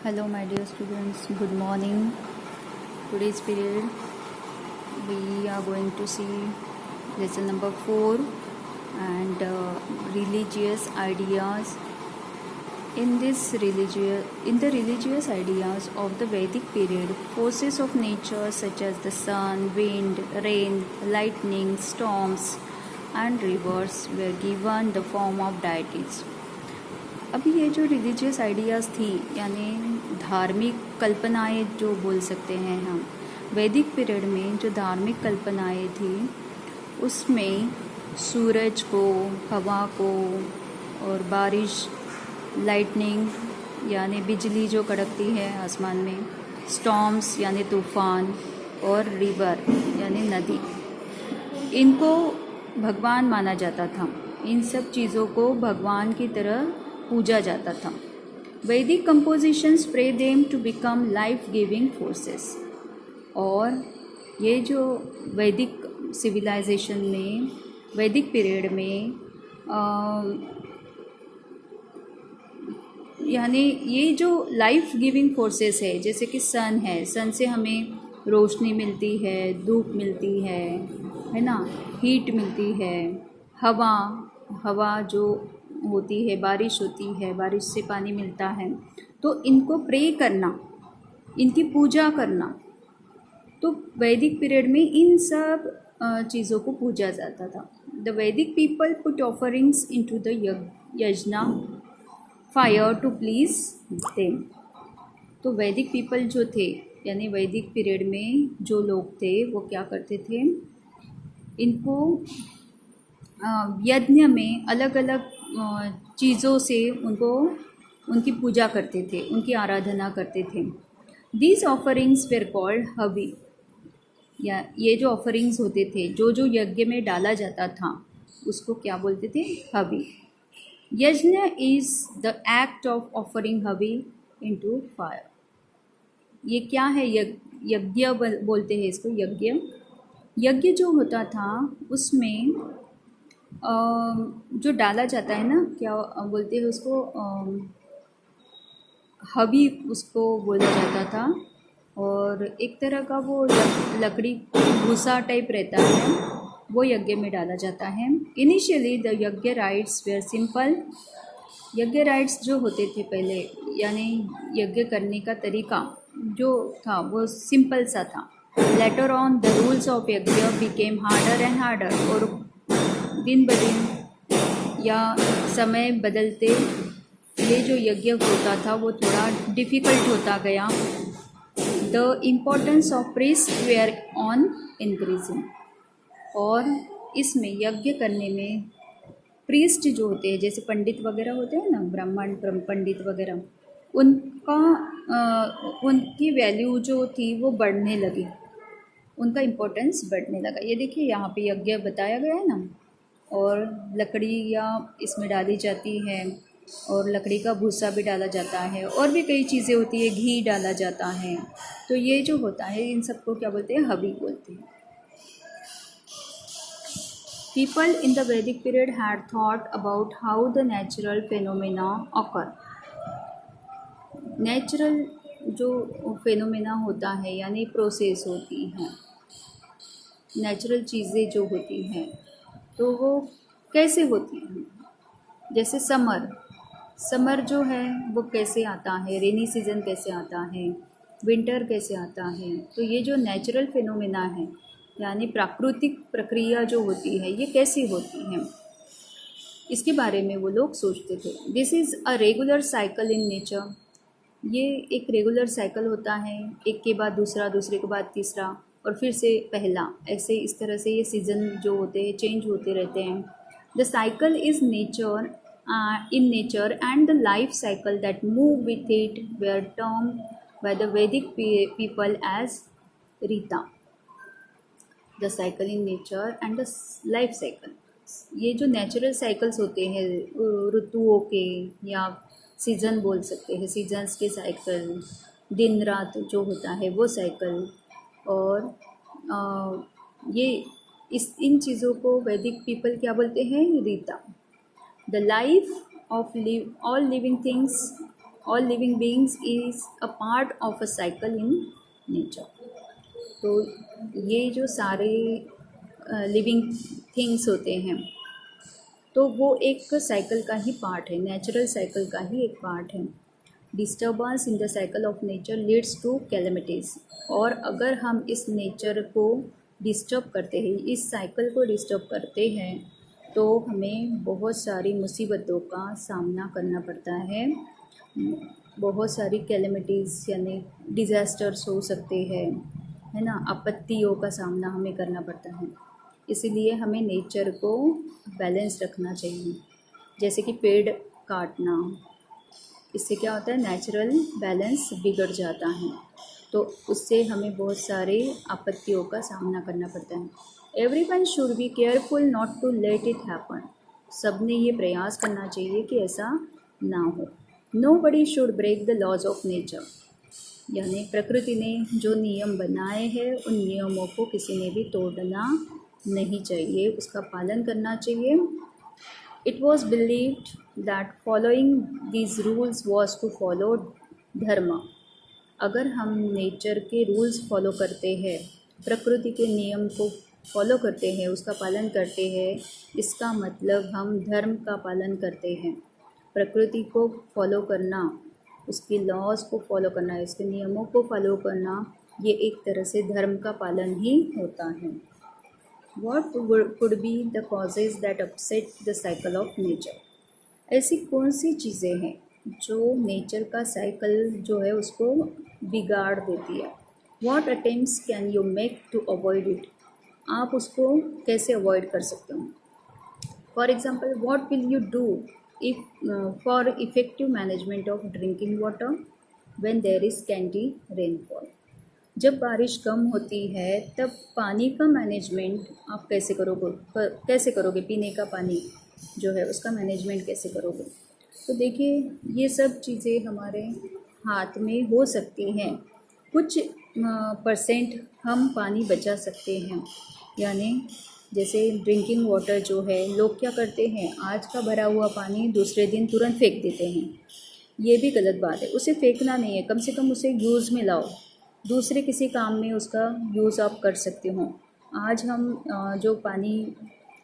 Hello, my dear students. Good morning. Today's period we are going to see lesson number 4 and religious ideas. In the religious ideas of the Vedic period, forces of nature such as the sun, wind, rain, lightning, storms, and rivers were given the form of deities. अभी ये जो religious ideas थी यानी धार्मिक कल्पनाएं जो बोल सकते हैं हम, वैदिक पीरियड में जो धार्मिक कल्पनाएं थी उसमें सूरज को, हवा को और बारिश, लाइटनिंग यानी बिजली जो कड़कती है आसमान में, स्टॉर्म्स यानी तूफान और रिवर यानी नदी, इनको भगवान माना जाता था। इन सब चीज़ों को भगवान की तरह पूजा जाता था। Vedic compositions pray them to become life giving forces. और ये जो वैदिक सिविलाइजेशन में, वैदिक पीरियड में यानी ये जो लाइफ गिविंग फोर्सेस है, जैसे कि सन है, सन से हमें रोशनी मिलती है, धूप मिलती है ना, हीट मिलती है, हवा जो होती है, बारिश होती है, बारिश से पानी मिलता है। तो इनको प्रे करना, इनकी पूजा करना, तो वैदिक पीरियड में इन सब चीज़ों को पूजा जाता था। द वैदिक people put offerings into the यज्ञ फायर टू प्लीज देम। तो वैदिक पीपल जो थे यानी वैदिक पीरियड में जो लोग थे वो क्या करते थे, इनको यज्ञ में अलग अलग चीज़ों से उनकी पूजा करते थे, उनकी आराधना करते थे। These offerings were called havi. या ये जो ऑफरिंग्स होते थे, जो जो यज्ञ में डाला जाता था, उसको क्या बोलते थे? हवि। Yajna is the act of offering havi into fire. ये क्या है? यज्ञ बोलते हैं इसको, यज्ञ। यज्ञ जो होता था उसमें जो डाला जाता है ना, क्या बोलते हैं उसको, हवी उसको बोला जाता था। और एक तरह का वो लकड़ी भूसा टाइप रहता है, वो यज्ञ में डाला जाता है। इनिशियली द यज्ञ राइट्स वेयर सिंपल। यज्ञ राइट्स जो होते थे पहले, यानी यज्ञ करने का तरीका जो था वो सिंपल सा था। Later on the rules of यज्ञ बिकेम हार्डर एंड हार्डर। और दिन ब दिन या समय बदलते ये जो यज्ञ होता था वो थोड़ा डिफ़िकल्ट होता गया। The importance of priest were on increasing. और इसमें यज्ञ करने में प्रीस्ट जो होते हैं, जैसे पंडित वगैरह होते हैं ना, ब्राह्मण पंडित वगैरह, उनकी वैल्यू जो थी वो बढ़ने लगी, उनका इम्पोर्टेंस बढ़ने लगा। ये देखिए यहाँ पे यज्ञ बताया गया है ना, और लकड़ी या इसमें डाली जाती है, और लकड़ी का भूसा भी डाला जाता है, और भी कई चीज़ें होती है, घी डाला जाता है। तो ये जो होता है इन सबको क्या बोलते हैं? हवि बोलते हैं। People in the Vedic period had thought about how the natural phenomena occur. Natural जो फेनोमेना होता है यानी प्रोसेस होती हैं, नेचुरल चीज़ें जो होती हैं तो वो कैसे होती हैं। जैसे समर जो है वो कैसे आता है, रेनी सीजन कैसे आता है, विंटर कैसे आता है। तो ये जो नेचुरल फिनोमेना है यानी प्राकृतिक प्रक्रिया जो होती है, ये कैसी होती है, इसके बारे में वो लोग सोचते थे। This is a regular cycle in nature. ये एक रेगुलर साइकिल होता है, एक के बाद दूसरा, दूसरे के बाद तीसरा, और फिर से पहला, ऐसे इस तरह से ये सीज़न जो होते हैं चेंज होते रहते हैं। The cycle is nature in nature, and the life cycle that move with it were termed by the Vedic people as Rita. The cycle in nature and the life cycle, ये जो natural cycles होते हैं ऋतुओं के, या season बोल सकते हैं, सीजन्स के साइकिल, दिन रात जो होता है वो साइकिल, और ये इन चीज़ों को वैदिक पीपल क्या बोलते हैं? Rita. The life of all living things all living beings is a part of a cycle in nature. तो ये जो सारे लिविंग थिंग्स होते हैं तो वो एक साइकिल का ही पार्ट है, नेचुरल साइकिल का ही एक पार्ट है। Disturbance in the cycle of nature leads to calamities. और अगर हम इस नेचर को डिस्टर्ब करते हैं, इस साइकिल को डिस्टर्ब करते हैं, तो हमें बहुत सारी मुसीबतों का सामना करना पड़ता है। बहुत सारी कैलेमिटीज़ यानी डिज़ास्टर्स हो सकते हैं, है ना, आपत्तियों का सामना हमें करना पड़ता है। इसीलिए हमें नेचर को बैलेंस रखना चाहिए। जैसे कि पेड़ काटना, इससे क्या होता है, नेचुरल बैलेंस बिगड़ जाता है, तो उससे हमें बहुत सारे आपत्तियों का सामना करना पड़ता है। Everyone should be careful not to let it happen. सबने ये प्रयास करना चाहिए कि ऐसा ना हो। Nobody should break the laws of nature. यानी प्रकृति ने जो नियम बनाए हैं उन नियमों को किसी ने भी तोड़ना नहीं चाहिए, उसका पालन करना चाहिए। It was believed that following these rules was to follow dharma. अगर हम नेचर के रूल्स फॉलो करते हैं, प्रकृति के नियम को फॉलो करते हैं, उसका पालन करते हैं, इसका मतलब हम धर्म का पालन करते हैं। प्रकृति को फॉलो करना, उसकी लॉज को फॉलो करना, उसके नियमों को फॉलो करना, ये एक तरह से धर्म का पालन ही होता है। What could be the causes that upset the cycle of nature? ऐसी कौन सी चीज़ें हैं जो नेचर का साइकिल जो है उसको बिगाड़ देती है? What attempts can you make to avoid it? आप उसको कैसे अवॉइड कर सकते हो? For example, what will you do if for effective management of drinking water when there is scanty rainfall? जब बारिश कम होती है तब पानी का मैनेजमेंट आप कैसे करोगे? पीने का पानी जो है उसका मैनेजमेंट कैसे करोगे? तो देखिए, ये सब चीज़ें हमारे हाथ में हो सकती हैं। कुछ परसेंट हम पानी बचा सकते हैं। यानी जैसे ड्रिंकिंग वाटर जो है, लोग क्या करते हैं, आज का भरा हुआ पानी दूसरे दिन तुरंत फेंक देते हैं। ये भी गलत बात है, उसे फेंकना नहीं है, कम से कम उसे यूज़ में लाओ, दूसरे किसी काम में उसका यूज़ आप कर सकते हो। आज हम जो पानी,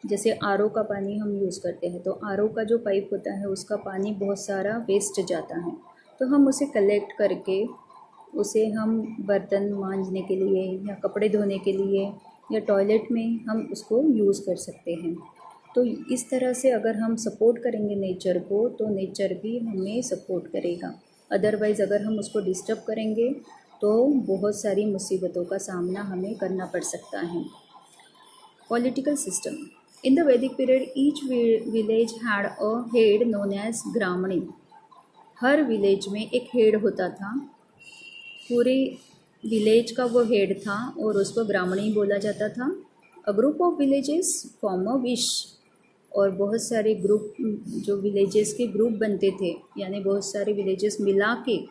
जैसे आरओ का पानी हम यूज़ करते हैं, तो आरओ का जो पाइप होता है उसका पानी बहुत सारा वेस्ट जाता है, तो हम उसे कलेक्ट करके उसे हम बर्तन मांजने के लिए या कपड़े धोने के लिए या टॉयलेट में हम उसको यूज़ कर सकते हैं। तो इस तरह से अगर हम सपोर्ट करेंगे नेचर को, तो नेचर भी हमें सपोर्ट करेगा। अदरवाइज़ अगर हम उसको डिस्टर्ब करेंगे तो बहुत सारी मुसीबतों का सामना हमें करना पड़ सकता है। Political system. In the Vedic period each village had a head known as gramani. हर विलेज में एक हेड होता था, पूरे विलेज का वो हेड था और उसको ग्रामणी बोला जाता था। A group of villages form a wish. और बहुत सारे ग्रुप, जो विलेजेस के ग्रुप बनते थे, यानी बहुत सारे विलेजेस मिला के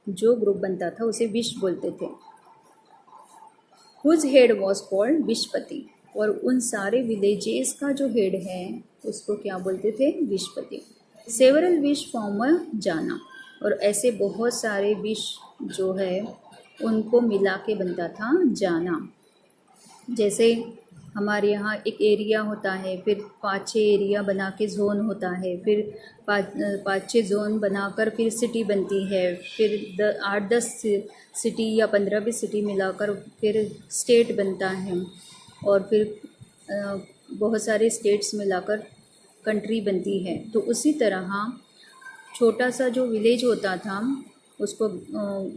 जो ग्रुप बनता था उसे विश बोलते थे। Whose head was called vishpati. और उन सारे विलेजेस का जो हेड है उसको क्या बोलते थे? विशपति। सेवरल विश फॉर्म अ जाना। और ऐसे बहुत सारे विश जो है उनको मिला के बनता था जाना। जैसे हमारे यहाँ एक एरिया होता है, फिर 5-6 एरिया बना के जोन होता है, फिर 5-6 जोन बनाकर फिर सिटी बनती है, फिर 8-10 सिटी या 15-20 सिटी मिलाकर फिर स्टेट बनता है, और फिर बहुत सारे स्टेट्स मिलाकर कंट्री बनती है। तो उसी तरह छोटा सा जो विलेज होता था उसको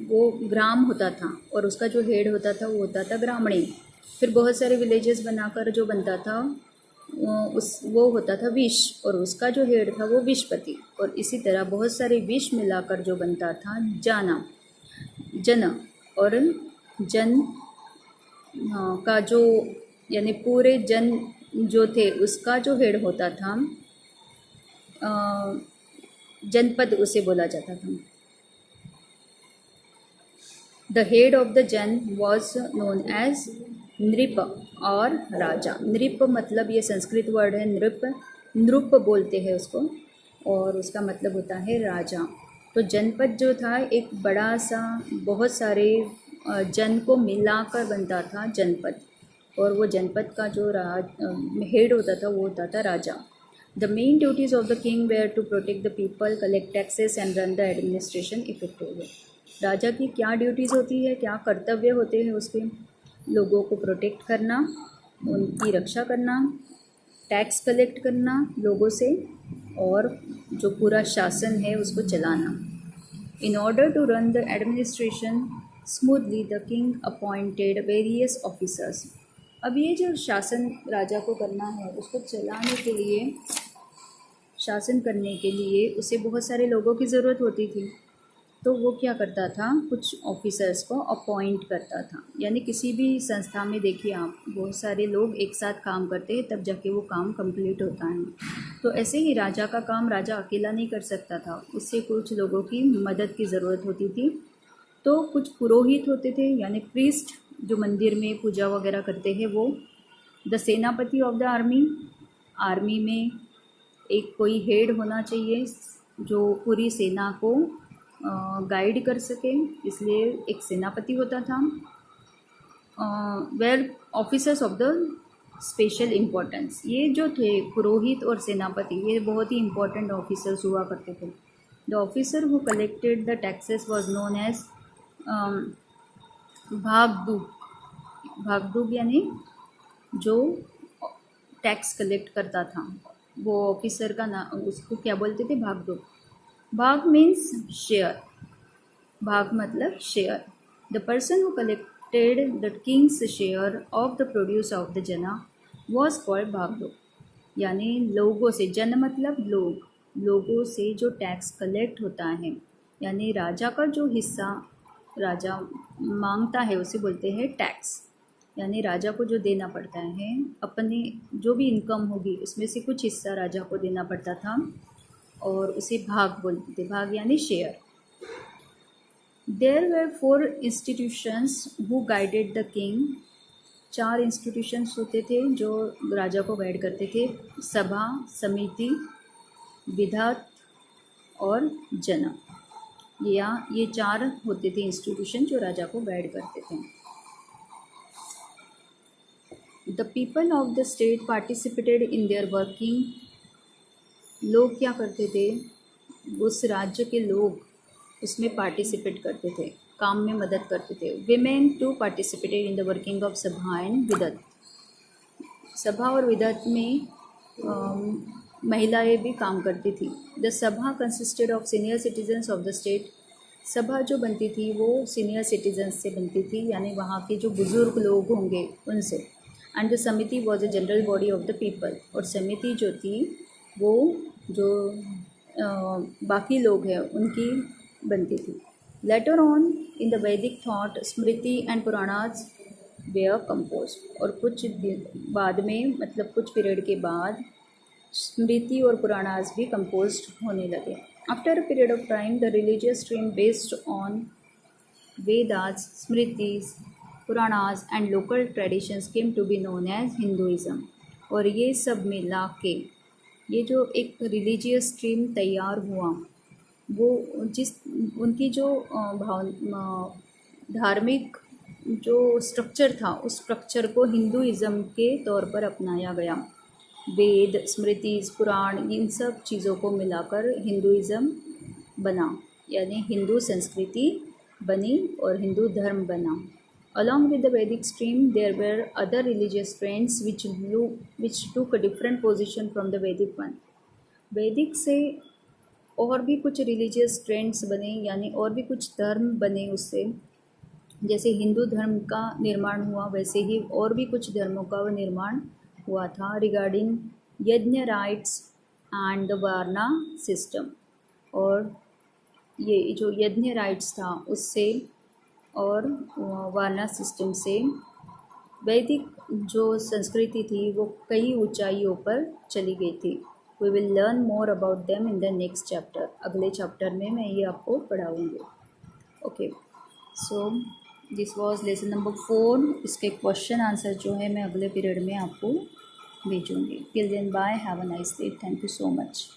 वो ग्राम होता था, और उसका जो हेड होता था वो होता था ग्रामणी। फिर बहुत सारे विलेजेस बनाकर जो बनता था वो होता था विश, और उसका जो हेड था वो विशपति। और इसी तरह बहुत सारे विश मिलाकर जो बनता था जाना, जन। और जन का जो, यानी पूरे जन जो थे उसका जो हेड होता था जनपद उसे बोला जाता था। द हेड ऑफ द जन वॉज नोन एज नृप और राजा। नृप मतलब ये संस्कृत वर्ड है, नृप बोलते हैं उसको, और उसका मतलब होता है राजा। तो जनपद जो था एक बड़ा सा बहुत सारे जन को मिलाकर बनता था जनपद, और वो जनपद का जो हेड होता था वो होता था राजा। The main duties of the king were to protect the people, collect taxes and run the administration effectively. राजा की क्या ड्यूटीज़ होती है, क्या कर्तव्य होते हैं उसके? लोगों को प्रोटेक्ट करना, उनकी रक्षा करना, टैक्स कलेक्ट करना लोगों से, और जो पूरा शासन है उसको चलाना। In order to run the administration smoothly the king appointed various officers. अब ये जो शासन राजा को करना है, उसको चलाने के लिए, शासन करने के लिए उसे बहुत सारे लोगों की ज़रूरत होती थी। तो वो क्या करता था, कुछ ऑफिसर्स को अपॉइंट करता था। यानी किसी भी संस्था में देखिए आप, बहुत सारे लोग एक साथ काम करते हैं, तब जाके वो काम कंप्लीट होता है। तो ऐसे ही राजा का काम राजा अकेला नहीं कर सकता था, उससे कुछ लोगों की मदद की ज़रूरत होती थी। तो कुछ पुरोहित होते थे, यानी प्रीस्ट, जो मंदिर में पूजा वगैरह करते हैं वो। द सेनापति ऑफ द आर्मी, आर्मी में एक कोई हेड होना चाहिए जो पूरी सेना को गाइड कर सके, इसलिए एक सेनापति होता था। Well officers of the special importance, ये जो थे पुरोहित और सेनापति, ये बहुत ही इम्पोर्टेंट ऑफिसर्स हुआ करते थे। The officer who collected the taxes was known as bhagadugha. भागदूक यानी जो टैक्स कलेक्ट करता था, वो ऑफिसर का नाम, उसको क्या बोलते थे? भागदूक। भाग मीन्स शेयर, भाग मतलब share. The person who collected the Kings share of the produce of the जना वॉज कॉल्ड भागदूक। यानी लोगों से, जन मतलब लोग, लोगों से जो टैक्स कलेक्ट होता है, यानी राजा का जो हिस्सा राजा मांगता है उसे बोलते हैं टैक्स। यानी राजा को जो देना पड़ता है, अपने जो भी इनकम होगी उसमें से कुछ हिस्सा राजा को देना पड़ता था, और उसे भाग बोलते थे। भाग यानी share. There were 4 institutions who guided the king. 4 institutions होते थे जो राजा को गाइड करते थे: सभा, समिति, विधात और जना। ये 4 होते थे इंस्टीट्यूशन जो राजा को गाइड करते थे। The people of the state participated in their working. लोग क्या करते थे, उस राज्य के लोग उसमें पार्टिसिपेट करते थे, काम में मदद करते थे। Women too participated in the working of sabha and vidatha. सभा और विदत में महिलाएं भी काम करती थी। द सभा consisted of senior citizens of the state. सभा जो बनती थी वो सीनियर सिटीजन्स से बनती थी, यानी वहाँ के जो बुज़ुर्ग लोग होंगे उनसे। एंड द समिति was a general body of the people. और समिति जो थी वो जो बाकी लोग हैं उनकी बनती थी। Later on in the Vedic thought smriti and puranas were compose. और कुछ बाद में, मतलब कुछ पीरियड के बाद, स्मृति और पुराणास भी कंपोज होने लगे। After a period of time the religious stream based on Vedas, smritis, Puranas and local traditions came to be known as Hinduism. और ये सब मिला के ये जो एक रिलीजियस स्ट्रीम तैयार हुआ, वो उनकी जो धार्मिक जो स्ट्रक्चर था, उस स्ट्रक्चर को हिंदुइज़्म के तौर पर अपनाया गया। वेद, स्मृति, पुराण, इन सब चीज़ों को मिलाकर हिंदुइज़्म बना, यानी हिंदू संस्कृति बनी और हिंदू धर्म बना। Along with the Vedic stream, there were other religious trends which took a different position from the Vedic one. वैदिक से और भी कुछ रिलीजियस ट्रेंड्स बने, यानी और भी कुछ धर्म बने उससे। जैसे हिंदू धर्म का निर्माण हुआ, वैसे ही और भी कुछ धर्मों का निर्माण हुआ था। रिगार्डिंग यज्ञ rights and the Warna system. और ये जो यज्ञ राइट्स था उससे और वार्ना सिस्टम से वैदिक जो संस्कृति थी वो कई ऊंचाइयों पर चली गई थी। We will learn more about them in the next chapter. अगले चैप्टर में मैं ये आपको पढ़ाऊँगी। Okay, so this was lesson number 4। इसके क्वेश्चन आंसर जो है मैं अगले पीरियड में आपको भेजूँगी। Till then bye, have a nice day, thank you so much.